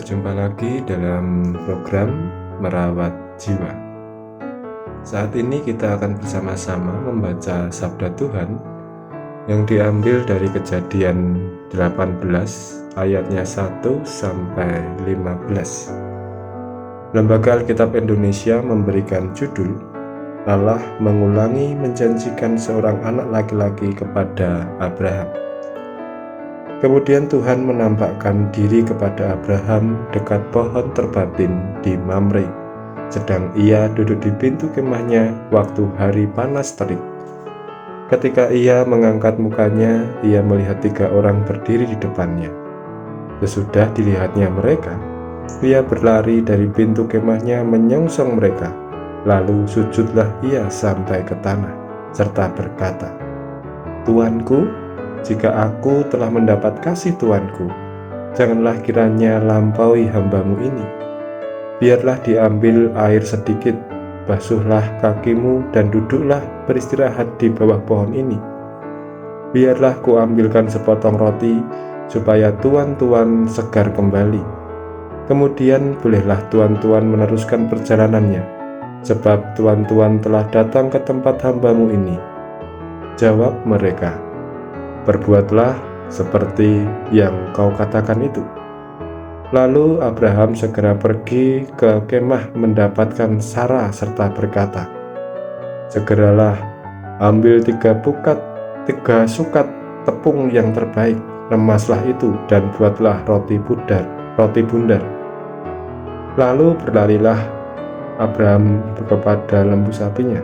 berjumpa lagi dalam program Merawat Jiwa. Saat ini kita akan bersama-sama membaca Sabda Tuhan yang diambil dari Kejadian 18 ayatnya 1 sampai 15. Lembaga Alkitab Indonesia memberikan judul Allah mengulangi menjanjikan seorang anak laki-laki kepada Abraham. Kemudian Tuhan menampakkan diri kepada Abraham dekat pohon terbatin di Mamre, sedang ia duduk di pintu kemahnya waktu hari panas terik. Ketika ia mengangkat mukanya, ia melihat 3 orang berdiri di depannya. Sesudah dilihatnya mereka, ia berlari dari pintu kemahnya menyongsong mereka. Lalu sujudlah ia sampai ke tanah, serta berkata, "Tuanku, jika aku telah mendapat kasih Tuanku, janganlah kiranya lampaui hambamu ini. Biarlah diambil air sedikit, basuhlah kakimu dan duduklah beristirahat di bawah pohon ini. Biarlah kuambilkan sepotong roti, supaya tuan-tuan segar kembali. Kemudian bolehlah tuan-tuan meneruskan perjalanannya, sebab tuan-tuan telah datang ke tempat hambamu ini." Jawab mereka, "Berbuatlah seperti yang kau katakan itu." Lalu Abraham segera pergi ke kemah mendapatkan Sarah serta berkata, "Segeralah ambil 3 sukat tepung yang terbaik, remaslah itu dan buatlah roti bundar." Lalu berlarilah Abraham kepada lembu sapinya.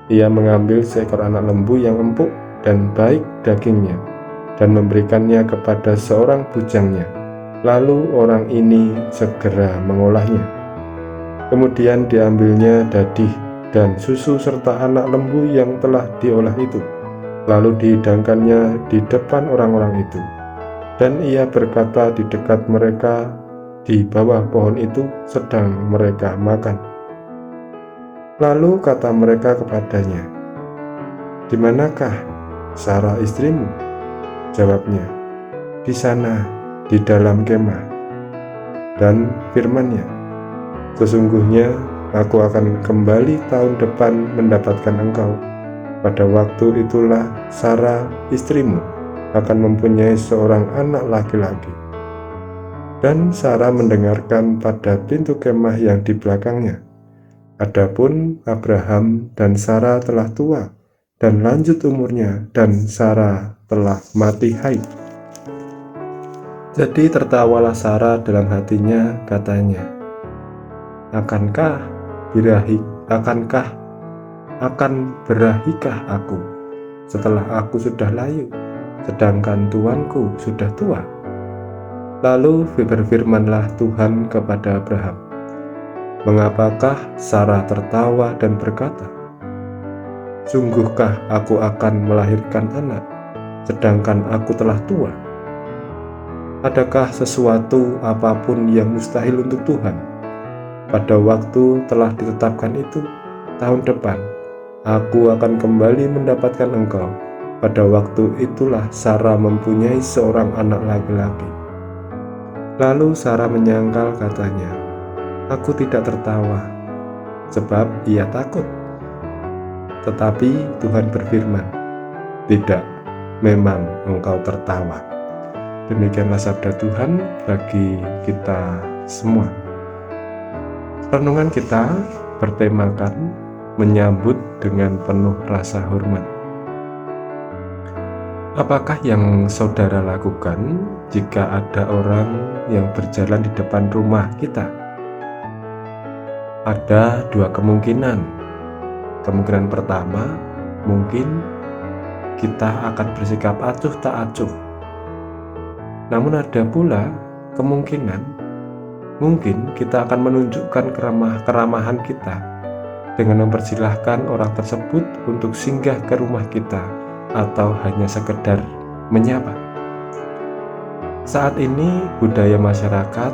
Ia mengambil seekor anak lembu yang empuk dan baik dagingnya, dan memberikannya kepada seorang bujangnya. Lalu orang ini segera mengolahnya. Kemudian diambilnya dadih dan susu serta anak lembu yang telah diolah itu, lalu dihidangkannya di depan orang-orang itu. Dan ia berkata di dekat mereka di bawah pohon itu sedang mereka makan. Lalu kata mereka kepadanya, "Di manakah Sarah istrimu?" Jawabnya, "Di sana, di dalam kemah." Dan firman-Nya, "Sesungguhnya aku akan kembali tahun depan mendapatkan engkau. Pada waktu itulah Sarah istrimu akan mempunyai seorang anak laki-laki." Dan Sarah mendengarkan pada pintu kemah yang di belakangnya. Adapun Abraham dan Sarah telah tua dan lanjut umurnya, dan Sarah telah mati haid. Jadi tertawalah Sarah dalam hatinya, katanya, akan berahikah aku setelah aku sudah layu, sedangkan tuanku sudah tua?" Lalu berfirmanlah Tuhan kepada Abraham, "Mengapakah Sarah tertawa dan berkata, sungguhkah aku akan melahirkan anak, sedangkan aku telah tua? Adakah sesuatu apapun yang mustahil untuk Tuhan? Pada waktu telah ditetapkan itu, tahun depan, aku akan kembali mendapatkan engkau. Pada waktu itulah Sarah mempunyai seorang anak laki-laki." Lalu Sarah menyangkal, katanya, "Aku tidak tertawa," sebab ia takut. Tetapi Tuhan berfirman, "Tidak, memang engkau tertawa." Demikianlah sabda Tuhan bagi kita semua. Renungan kita bertemakan menyambut dengan penuh rasa hormat. Apakah yang saudara lakukan jika ada orang yang berjalan di depan rumah kita? Ada 2 kemungkinan. Kemungkinan pertama, mungkin kita akan bersikap acuh tak acuh. Namun ada pula kemungkinan mungkin kita akan menunjukkan keramahan kita dengan mempersilahkan orang tersebut untuk singgah ke rumah kita, atau hanya sekedar menyapa. Saat ini budaya masyarakat,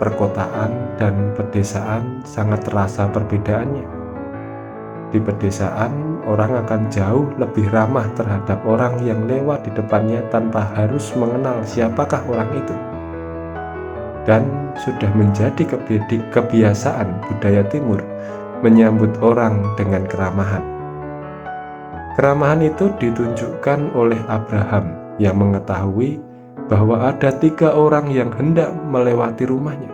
perkotaan, dan pedesaan sangat terasa perbedaannya. Di pedesaan, orang akan jauh lebih ramah terhadap orang yang lewat di depannya tanpa harus mengenal siapakah orang itu. dan sudah menjadi kebiasaan budaya Timur menyambut orang dengan keramahan. Keramahan itu ditunjukkan oleh Abraham yang mengetahui bahwa ada 3 orang yang hendak melewati rumahnya.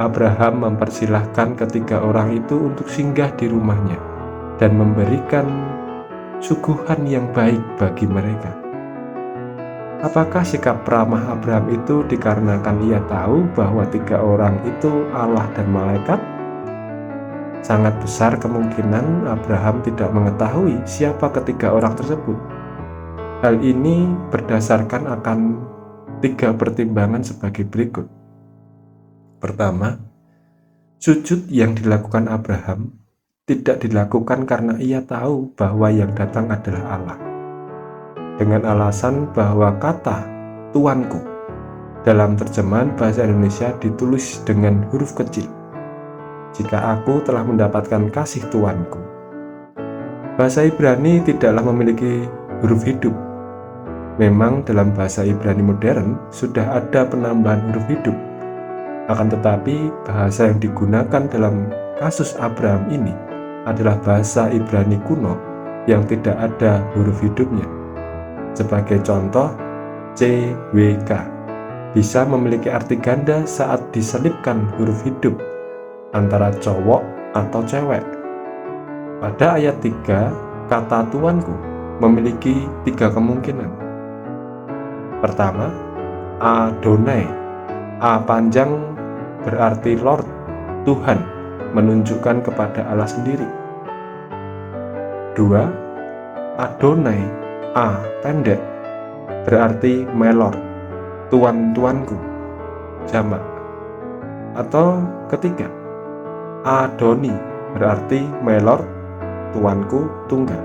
Abraham mempersilahkan ketiga orang itu untuk singgah di rumahnya dan memberikan suguhan yang baik bagi mereka. Apakah sikap ramah Abraham itu dikarenakan ia tahu bahwa 3 orang itu Allah dan malaikat? Sangat besar kemungkinan Abraham tidak mengetahui siapa ketiga orang tersebut. Hal ini berdasarkan akan 3 pertimbangan sebagai berikut. Pertama, sujud yang dilakukan Abraham tidak dilakukan karena ia tahu bahwa yang datang adalah Allah. Dengan alasan bahwa kata Tuanku dalam terjemahan bahasa Indonesia ditulis dengan huruf kecil. Jika aku telah mendapatkan kasih Tuanku. Bahasa Ibrani tidaklah memiliki huruf hidup. Memang dalam bahasa Ibrani modern sudah ada penambahan huruf hidup. Akan tetapi bahasa yang digunakan dalam kasus Abraham ini adalah bahasa Ibrani kuno yang tidak ada huruf hidupnya. Sebagai contoh, CWK bisa memiliki arti ganda saat diselipkan huruf hidup antara cowok atau cewek. Pada ayat 3, kata Tuanku memiliki 3 kemungkinan. Pertama, Adonai. A panjang berarti Lord, Tuhan, menunjukkan kepada Allah sendiri. 2, Adonai. A pendek berarti my Lord, Tuan-tuanku, jamak. Atau ketiga, Adoni berarti my Lord, Tuanku, tunggal.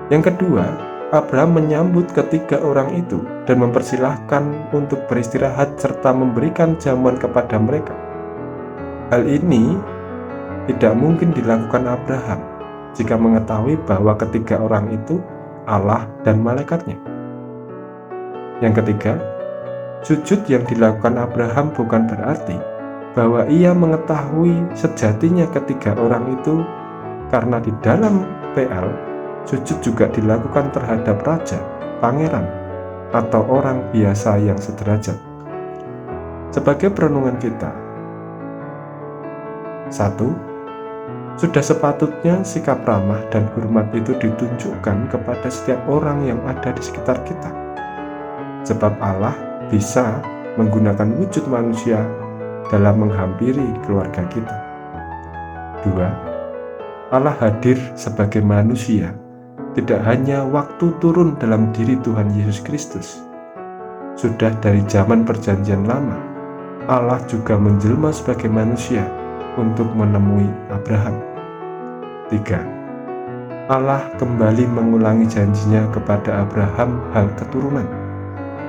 Yang kedua, Abraham menyambut ketiga orang itu dan mempersilahkan untuk beristirahat serta memberikan jamuan kepada mereka. Hal ini tidak mungkin dilakukan Abraham jika mengetahui bahwa ketiga orang itu Allah dan malaikatnya. Yang ketiga, sujud yang dilakukan Abraham bukan berarti bahwa ia mengetahui sejatinya ketiga orang itu, karena di dalam PL sujud juga dilakukan terhadap raja, pangeran, atau orang biasa yang sederajat. Sebagai perenungan kita, 1. Sudah sepatutnya sikap ramah dan hormat itu ditunjukkan kepada setiap orang yang ada di sekitar kita. Sebab Allah bisa menggunakan wujud manusia dalam menghampiri keluarga kita. 2. Allah hadir sebagai manusia tidak hanya waktu turun dalam diri Tuhan Yesus Kristus. Sudah dari zaman Perjanjian Lama, Allah juga menjelma sebagai manusia untuk menemui Abraham. 3. Allah kembali mengulangi janjinya kepada Abraham hal keturunan.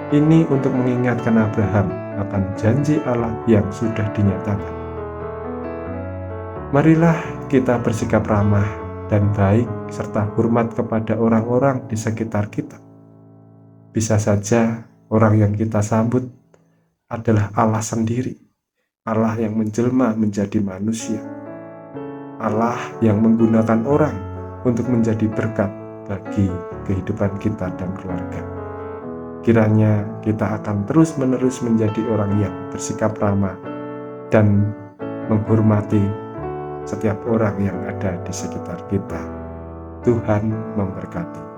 Ini untuk mengingatkan Abraham akan janji Allah yang sudah dinyatakan. Marilah kita bersikap ramah dan baik serta hormat kepada orang-orang di sekitar kita. Bisa saja orang yang kita sambut adalah Allah sendiri, Allah yang menjelma menjadi manusia, Allah yang menggunakan orang untuk menjadi berkat bagi kehidupan kita dan keluarga. Kiranya kita akan terus-menerus menjadi orang yang bersikap ramah dan menghormati setiap orang yang ada di sekitar kita. Tuhan memberkati.